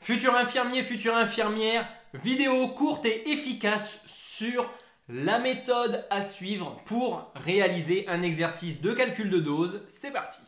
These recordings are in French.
Futur infirmier, future infirmière, vidéo courte et efficace sur la méthode à suivre pour réaliser un exercice de calcul de dose. C'est parti!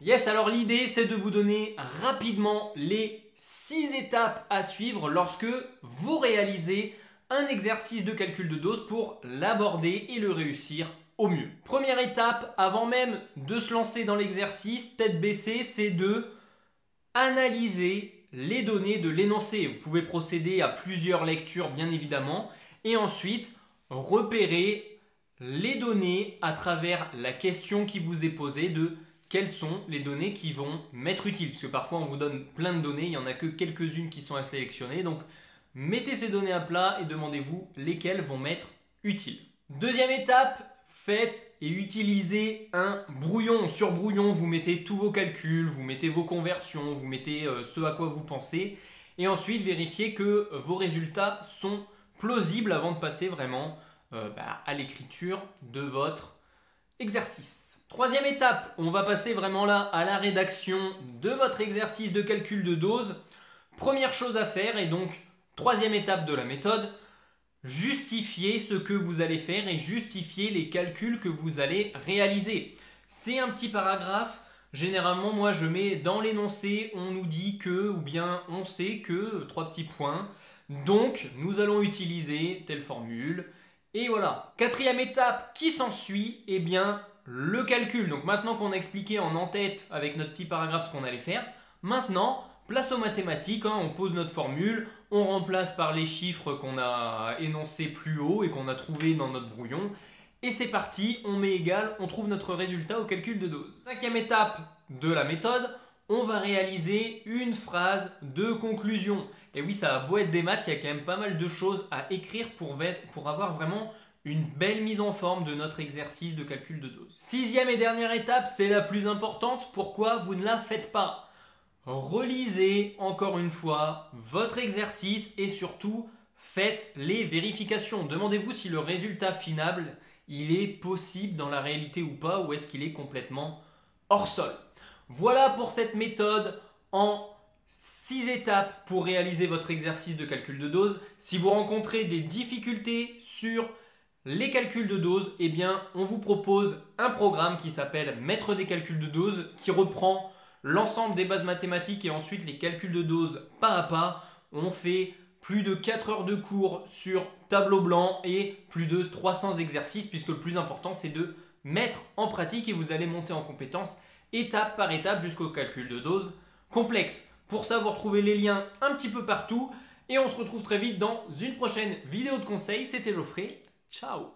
Yes, alors l'idée c'est de vous donner rapidement les 6 étapes à suivre lorsque vous réalisez un exercice de calcul de dose pour l'aborder et le réussir au mieux. Première étape, avant même de se lancer dans l'exercice, tête baissée, c'est de analyser les données de l'énoncé. Vous pouvez procéder à plusieurs lectures bien évidemment et ensuite repérer les données à travers la question qui vous est posée de quelles sont les données qui vont m'être utiles. Parce que parfois on vous donne plein de données, il n'y en a que quelques-unes qui sont à sélectionner. Donc mettez ces données à plat et demandez-vous lesquelles vont m'être utiles. Deuxième étape, faites et utilisez un brouillon. Sur brouillon, vous mettez tous vos calculs, vous mettez vos conversions, vous mettez ce à quoi vous pensez. Et ensuite vérifiez que vos résultats sont plausibles avant de passer vraiment à l'écriture de votre exercice. Troisième étape, on va passer vraiment là à la rédaction de votre exercice de calcul de dose. Première chose à faire, et donc troisième étape de la méthode, justifier ce que vous allez faire et justifier les calculs que vous allez réaliser. C'est un petit paragraphe. Généralement, moi je mets dans l'énoncé, on nous dit que, ou bien on sait que, 3 petits points. Donc, nous allons utiliser telle formule. Et voilà. Quatrième étape qui s'ensuit, eh bien, le calcul. Donc maintenant qu'on a expliqué en en-tête avec notre petit paragraphe ce qu'on allait faire, maintenant, place aux mathématiques, on pose notre formule, on remplace par les chiffres qu'on a énoncés plus haut et qu'on a trouvé dans notre brouillon. Et c'est parti, on met égal, on trouve notre résultat au calcul de dose. Cinquième étape de la méthode, on va réaliser une phrase de conclusion. Et oui, ça a beau être des maths, il y a quand même pas mal de choses à écrire pour avoir vraiment une belle mise en forme de notre exercice de calcul de dose. Sixième et dernière étape, c'est la plus importante. Pourquoi vous ne la faites pas? Relisez encore une fois votre exercice et surtout faites les vérifications. Demandez-vous si le résultat final il est possible dans la réalité ou pas, ou est-ce qu'il est complètement hors sol. Voilà pour cette méthode en 6 étapes pour réaliser votre exercice de calcul de dose. Si vous rencontrez des difficultés sur les calculs de dose, eh bien, on vous propose un programme qui s'appelle Maître des calculs de dose, qui reprend l'ensemble des bases mathématiques et ensuite les calculs de dose pas à pas. On fait plus de 4 heures de cours sur tableau blanc et plus de 300 exercices, puisque le plus important, c'est de mettre en pratique et vous allez monter en compétences étape par étape jusqu'au calcul de dose complexe. Pour ça, vous retrouvez les liens un petit peu partout et on se retrouve très vite dans une prochaine vidéo de conseils. C'était Geoffrey. Ciao!